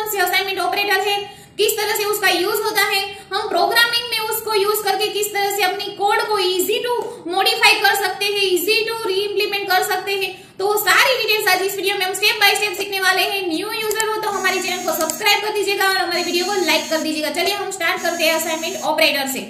कौन से assignment operator है, किस तरह से उसका यूज होता है, हम प्रोग्रामिंग में उसको यूज करके किस तरह से अपनी कोड को इजी टू मॉडिफाई कर सकते हैं, इजी टू री इम्प्लीमेंट कर सकते हैं। तो वो सारी डिटेल्स आज इस वीडियो में हम स्टेप बाय स्टेप सीखने वाले हैं। न्यू यूजर हो तो हमारे चैनल को सब्सक्राइब कर दीजिएगा और हमारे वीडियो को लाइक कर दीजिएगा। चलिए हम स्टार्ट करते हैं असाइनमेंट ऑपरेटर से।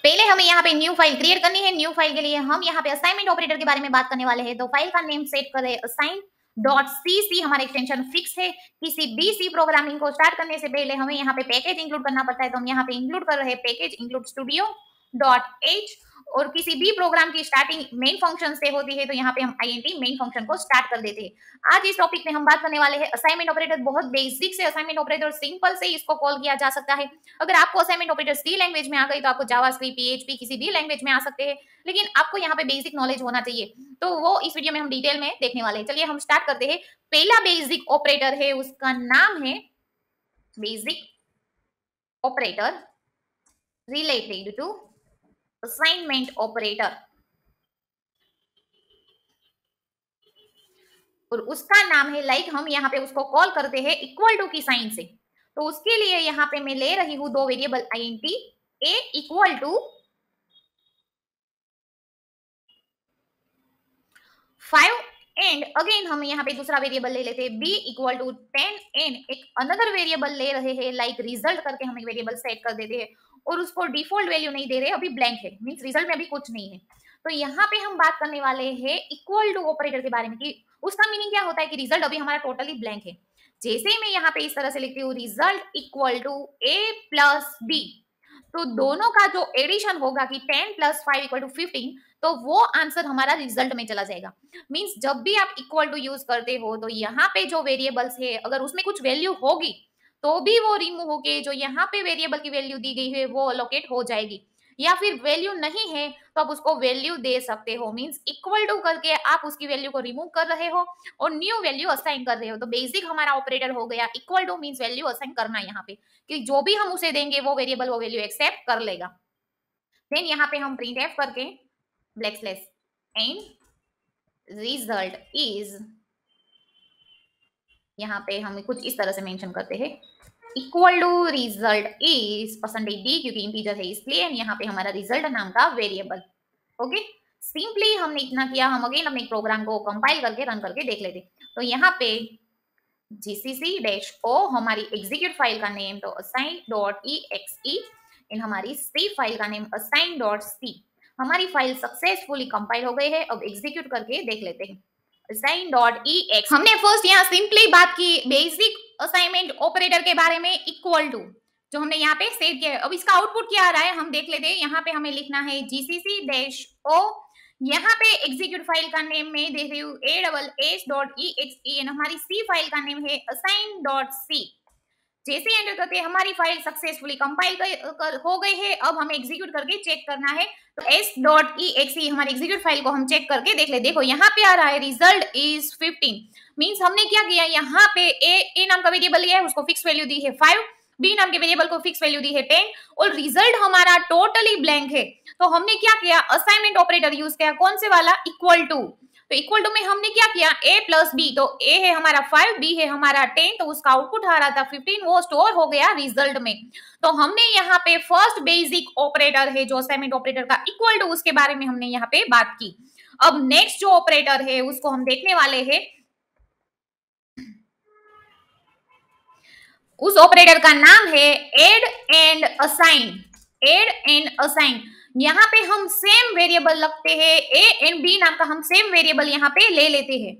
पहले हमें यहाँ पे न्यू फाइल क्रिएट करनी है। न्यू फाइल के लिए हम यहाँ पे असाइनमेंट ऑपरेटर के बारे में बात करने वाले हैं। तो फाइल का नेम सेट करें assign.cc, हमारा एक्सटेंशन फिक्स है। किसी भी सी प्रोग्रामिंग को स्टार्ट करने से पहले हमें यहाँ पे पैकेज इंक्लूड करना पड़ता है, तो हम यहाँ पे इंक्लूड कर रहे हैं पैकेज इंक्लूड studio.h। और किसी भी प्रोग्राम की स्टार्टिंग मेन फंक्शन से होती है, तो यहाँ पे हम int मेन फंक्शन को स्टार्ट कर देते हैं। आज इस टॉपिक में हम बात करने वाले हैं असाइनमेंट ऑपरेटर। बहुत बेसिक से असाइनमेंट ऑपरेटर, सिंपल से इसको कॉल किया जा सकता है। अगर आपको असाइनमेंट ऑपरेटर सी लैंग्वेज में आ गई तो आपको जावास्क्रिप्ट, पीएचपी किसी भी लैंग्वेज में आ सकते हैं, लेकिन आपको यहाँ पे बेसिक नॉलेज होना चाहिए, तो वो इस वीडियो में हम डिटेल में देखने वाले हैं। चलिए हम स्टार्ट करते हैं। पहला बेसिक ऑपरेटर है, उसका नाम है basic operator related to assignment operator, और उसका नाम है हम यहाँ पे उसको कॉल करते हैं इक्वल टू की साइन से। तो उसके लिए यहाँ पे मैं ले रही हूं दो variable int a equal to 5 and again हम यहाँ पे दूसरा वेरिएबल ले लेते हैं b इक्वल टू 10 एंड एक अनदर वेरिएबल ले रहे हैं रिजल्ट करके हम एक वेरिएबल सेट कर देते हैं और उसको डिफॉल्ट वैल्यू नहीं दे रहे, अभी ब्लैंक है, मींस रिजल्ट में अभी कुछ नहीं है। तो यहाँ पे हम बात करने वाले हैं इक्वल टू ऑपरेटर के बारे में कि उसका मीनिंग क्या होता है कि रिजल्ट अभी हमारा टोटली ब्लैंक है। जैसे मैं यहाँ पे इस तरह से लिखती हूँ result equal to a plus b, तो दोनों का जो एडिशन होगा कि 10 प्लस 5 इक्वल टू 15, तो वो आंसर हमारा रिजल्ट में चला जाएगा। मींस जब भी आप इक्वल टू यूज करते हो तो यहाँ पे जो वेरिएबल्स है अगर उसमें कुछ वैल्यू होगी तो भी वो रिमूव होके जो यहाँ पे वेरिएबल की वैल्यू दी गई है वो अलोकेट हो जाएगी, या फिर वैल्यू नहीं है तो आप उसको वैल्यू दे सकते हो। मींस इक्वल टू करके आप उसकी वैल्यू को रिमूव कर रहे हो और न्यू वैल्यू असाइन कर रहे हो। तो बेसिक हमारा ऑपरेटर हो गया equal to, means value assign करना यहाँ पे कि जो भी हम उसे देंगे वो वेरिएबल वो वैल्यू एक्सेप्ट कर लेगा। देन यहाँ पे हम प्रिंट एफ करके black slash and result is, यहाँ पे हम कुछ इस तरह से मेंशन करते हैं equal to result is percentage d, क्योंकि इंटीजर है इसलिए यहाँ पे हमारा रिजल्ट नाम का वेरिएबल। ओके, सिंपली हमने इतना किया। हम अगेन अपने प्रोग्राम को कंपाइल करके रन करके देख लेते। तो यहाँ पे gcc-o हमारी एग्जीक्यूट फाइल का नेम, तो assign.exe इन हमारी सी फाइल का नेम assign.c। हमारी फाइल सक्सेसफुली कंपाइल हो गई है। अब एग्जीक्यूट करके देख लेते हैं assign.exe। हमने फर्स्ट यहाँ सिंपली बात की बेसिक असाइनमेंट ऑपरेटर के बारे में इक्वल टू, जो हमने यहाँ पे सेट किया है। अब इसका आउटपुट क्या आ रहा है हम देख लेते हैं। यहाँ पे हमें लिखना है gcc-o, यहाँ पे एग्जीक्यूट फाइल का नेम में देख रही हूँ a-s.exe एंड हमारी सी फाइल का नेम है assign.c। जैसे एंटर करते हैं हमारी फाइल सक्सेसफुली कंपाइल हो गई है। अब हमें एग्जीक्यूट करके चेक करना है, तो s.exe हमारी एग्जीक्यूट फाइल को हम चेक करके देख ले। देखो यहाँ पे आ रहा है रिजल्ट इज 15, मींस हमने क्या किया, यहाँ पे a नाम का वेरिएबल लिया है, उसको फिक्स वैल्यू दी है 5, b नाम के वेरिएबल को फिक्स वैल्यू दी है 10 और रिजल्ट हमारा टोटली ब्लैंक है। तो हमने क्या किया, असाइनमेंट ऑपरेटर यूज किया, कौन से वाला, इक्वल टू। तो इक्वल टू में हमने क्या किया, a प्लस बी, तो a है हमारा 5, b है हमारा 10, तो उसका आउटपुट आ रहा था 15, वो स्टोर हो गया रिजल्ट में। तो हमने यहाँ पे फर्स्ट बेसिक ऑपरेटर है जो असाइनमेंट ऑपरेटर का इक्वल टू, उसके बारे में हमने यहाँ पे बात की। अब नेक्स्ट जो ऑपरेटर है उसको हम देखने वाले हैं। उस ऑपरेटर का नाम है add and assign. Add and assign, यहाँ पे हम सेम वेरिएबल लगते हैं, a एंड b नाम का हम सेम वेरिएबल यहाँ पे ले लेते हैं।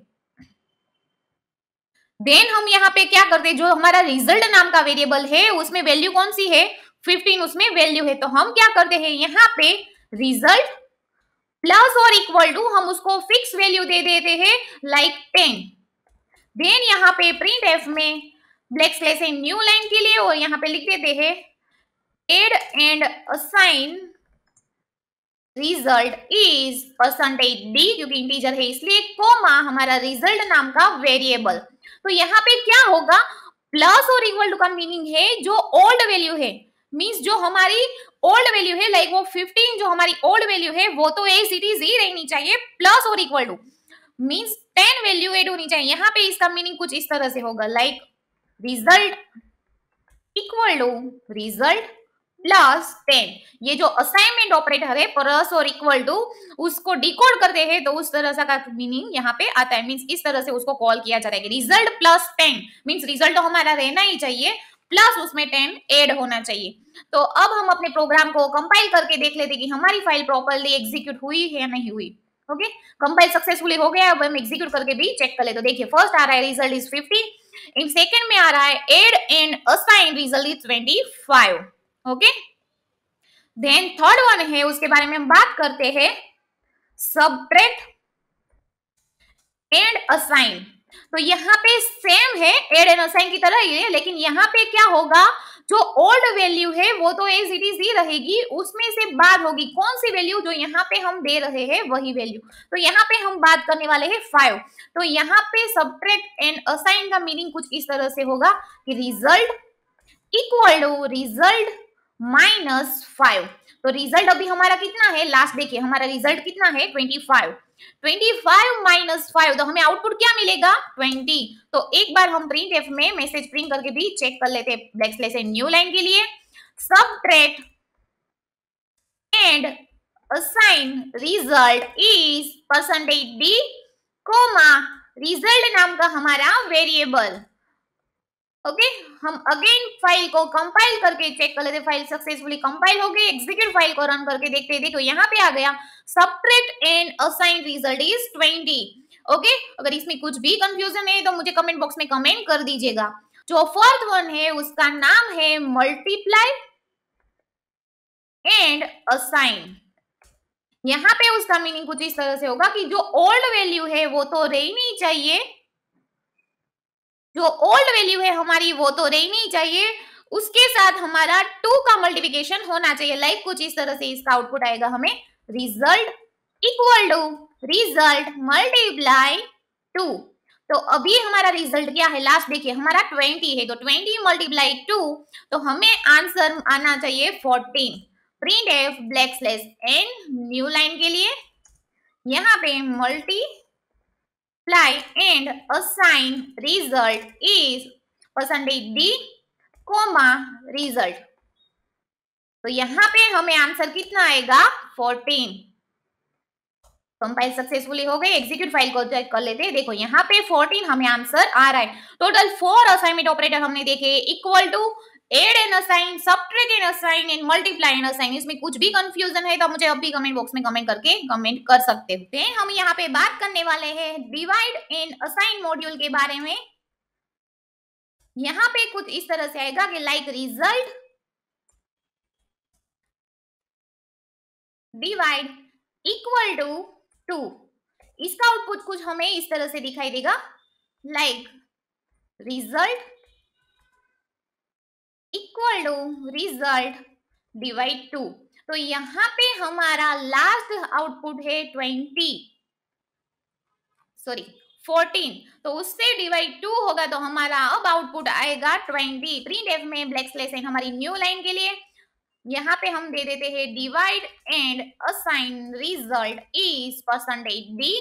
देन हम यहाँ पे क्या करते हैं, जो हमारा रिजल्ट नाम का वेरिएबल है उसमें वैल्यू कौन सी है, 15 उसमें वैल्यू है। तो हम क्या करते हैं, यहाँ पे रिजल्ट प्लस और इक्वल टू हम उसको फिक्स वैल्यू दे देते हैं 10। देन यहाँ पे प्रिंट एफ में ब्लैक स्लैश है न्यू लाइन के लिए और यहाँ पे लिख देते हैं add and assign result is percentage d, क्योंकि इंटीजर है इसलिए कोमा हमारा रिजल्ट नाम का वेरिएबल। तो यहाँ पे क्या होगा, प्लस और इक्वल टू का मीनिंग है जो ओल्ड वैल्यू है, मींस जो हमारी ओल्ड वैल्यू है वो 15 जो हमारी ओल्ड वैल्यू है वो तो एज इट इज ही रहनी चाहिए, प्लस और equal to means 10 value add होनी चाहिए। यहाँ पे इसका मीनिंग कुछ इस तरह से होगा result equal to result plus 10। ये जो असाइनमेंट ऑपरेटर है प्लस और इक्वल टू उसको डिकोड करते हैं तो उस तरह का मीनिंग यहाँ पे आता है, मींस इस तरह से उसको कॉल किया जाता है। रिजल्ट प्लस 10 मींस रिजल्ट तो हमारा रहना ही चाहिए प्लस उसमें 10 ऐड होना चाहिए। तो अब हम अपने प्रोग्राम को कंपाइल करके देख लेते कि हमारी फाइल प्रॉपर्ली एग्जीक्यूट हुई है या नहीं हुई। ओके, कंपाइल सक्सेसफुली हो गया। अब हम एग्जीक्यूट करके भी चेक कर ले। तो देखिए फर्स्ट आ रहा है रिजल्ट इज 50, इन सेकंड में आ रहा है add and assign result is 25। Okay, then third one है उसके बारे में हम बात करते हैं सबट्रैक्ट एंड असाइन। तो यहाँ पे सेम है एड एंड असाइन की तरह ही है, लेकिन यहाँ पे क्या होगा, जो ओल्ड वैल्यू है वो तो एज इट इज ही रहेगी, उसमें से बात होगी कौन सी वैल्यू जो यहाँ पे हम दे रहे हैं वही वैल्यू। तो यहाँ पे हम बात करने वाले हैं 5। तो यहाँ पे सबट्रैक्ट एंड असाइन का मीनिंग कुछ इस तरह से होगा कि रिजल्ट इक्वल टू रिजल्ट -5। तो रिजल्ट अभी हमारा कितना है, लास्ट देखिए हमारा रिजल्ट कितना है 25। 25 -5 तो हमें आउटपुट क्या मिलेगा 20। तो एक बार हम प्रिंटफ में मैसेज प्रिंट करके भी चेक कर लेते हैं back slash and new line के लिए। Subtract and assign result is %d, result नाम का हमारा वेरिएबल। ओके, हम अगेन फाइल को कंपाइल करके चेक कर लेते। फाइल सक्सेसफुली कंपाइल हो गई। एग्जीक्यूट फाइल को रन करके देखते हैं। देखो यहाँ पे आ गया subtract and assign result is 20। Okay, अगर इसमें कुछ भी कंफ्यूजन है तो मुझे कमेंट बॉक्स में कमेंट कर दीजिएगा। जो फोर्थ वन है उसका नाम है मल्टीप्लाई एंड असाइन। यहाँ पे उसका मीनिंग कुछ इस तरह से होगा कि जो ओल्ड वैल्यू है वो तो रहनी चाहिए, जो ओल्ड वैल्यू है हमारी वो तो रहनी चाहिए, उसके साथ हमारा 2 का मल्टीप्लिकेशन होना चाहिए। लाइक कुछ इस तरह से इसका आउटपुट आएगा हमें result equal to result multiply 2। तो अभी हमारा रिजल्ट क्या है, लास्ट देखिए हमारा 20 है, तो 20 मल्टीप्लाई 2 तो हमें आंसर आना चाहिए 14। Print f black slash n new line के लिए यहाँ पे multiply and assign result is %d, result। तो यहाँ पे हमें आंसर कितना आएगा 14। कंपाइल सक्सेसफुली हो गई। एग्जीक्यूट फाइल को चेक कर लेते हैं। देखो यहाँ पे 14 हमें आंसर आ रहा है। टोटल 4 असाइनमेंट ऑपरेटर हमने देखे, equal to, add and assign, subtract and assign and multiply and assign. इसमें कुछ भी कंफ्यूजन है तो मुझे अभी कमेंट बॉक्स में कमेंट करके कमेंट कर सकते हो। हम यहाँ पे बात करने वाले हैं डिवाइड एंड असाइन मॉड्यूल के बारे में। यहाँ पे कुछ इस तरह से आएगा कि like result divide equal to 2। इसका आउटपुट कुछ हमें इस तरह से दिखाई देगा like result equal to result divide 2। तो यहाँ पे हमारा लास्ट आउटपुट है 14। तो उससे डिवाइड 2 होगा तो हमारा अब आउटपुट आएगा 20। प्रिंट एफ में ब्लैक स्लैश एन हमारी न्यू लाइन के लिए यहाँ पे हम दे देते हैं divide and assign result is %d,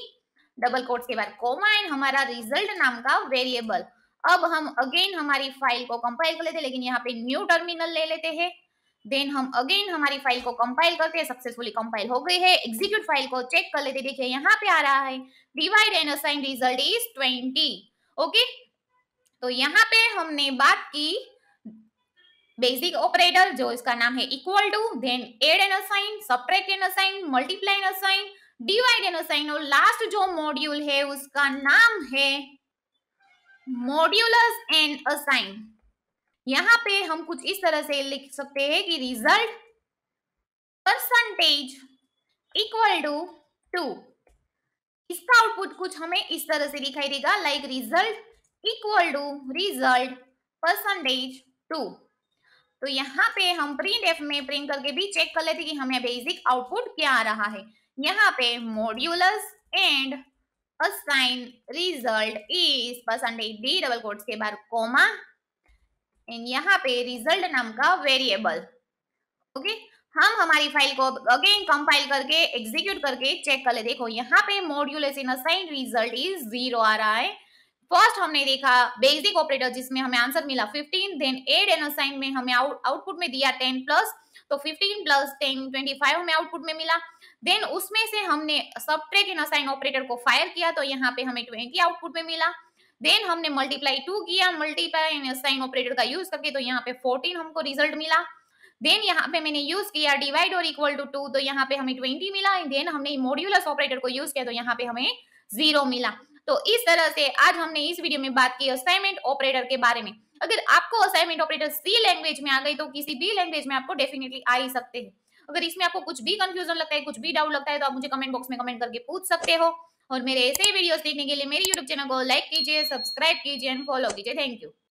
double quotes के बाद कोमा एंड हमारा रिजल्ट नाम का वेरिएबल। अब हम अगेन हमारी फाइल को कंपाइल कर लेते हैं, लेकिन यहाँ पे न्यू टर्मिनल ले लेते हैं। देन हम अगेन हमारी फाइल को कंपाइल करते हैं। सक्सेसफुली कंपाइल हो गई है। एग्जीक्यूट फाइल को चेक कर लेते हैं। देखिए यहाँ पे आ रहा है divide and assign result is 20। Okay, तो यहाँ पे हमने बात की बेसिक ऑपरेटर जो इसका नाम है equal to, then add and assign, subtract and assign, multiply and assign, divide and assign, और लास्ट जो मॉड्यूल है उसका नाम है मॉड्यूलस एंड असाइन। यहाँ पे हम कुछ इस तरह से लिख सकते हैं कि रिजल्ट परसेंटेज इक्वल टू 2। इसका आउटपुट कुछ हमें इस तरह से दिखाई देगा like result equal to result percentage 2। तो यहाँ पे हम प्रिंट एफ में प्रिंट करके भी चेक कर लेते कि हमें बेसिक आउटपुट क्या आ रहा है। यहाँ पे modulus and assign result is %d, double quotes के बाद कोमा एंड यहाँ पे रिजल्ट नाम का वेरिएबल। ओके, हम हमारी फाइल को अगेन कंपाइल करके एग्जीक्यूट करके चेक कर ले। देखो यहाँ पे modulus in assign result is 0 आ रहा है। फर्स्ट हमने देखा बेसिक ऑपरेटर जिसमें हमें आंसर मिला 15, देन एड एंड असाइन में हमें आउटपुट में दिया 10 प्लस, तो 15 प्लस 10 25 हमें आउटपुट में मिला। देन उसमें से हमने सबट्रैक्ट एंड असाइन ऑपरेटर को फायर किया तो यहाँ पे हमें 20 आउटपुट में मिला। देन हमने मल्टीप्लाई 2 किया मल्टीप्लाई एंड असाइन ऑपरेटर का यूज करके तो यहाँ पे 14 हमको रिजल्ट मिला। देन यहाँ पे मैंने यूज किया डिवाइड और इक्वल टू 2 तो यहाँ पे हमें 20 मिला। देन हमने मॉड्यूलस ऑपरेटर को यूज किया तो यहाँ पे हमें 0 मिला। तो इस तरह से आज हमने इस वीडियो में बात की असाइनमेंट ऑपरेटर के बारे में। अगर आपको असाइनमेंट ऑपरेटर सी लैंग्वेज में आ गई तो किसी भी लैंग्वेज में आपको डेफिनेटली आ ही सकते हैं। अगर इसमें आपको कुछ भी कंफ्यूजन लगता है, कुछ भी डाउट लगता है तो आप मुझे कमेंट बॉक्स में कमेंट करके पूछ सकते हो। और मेरे ऐसे ही वीडियोस देखने के लिए मेरे यूट्यूब चैनल को लाइक कीजिए, सब्सक्राइब कीजिए एंड फॉलो कीजिए। Thank you.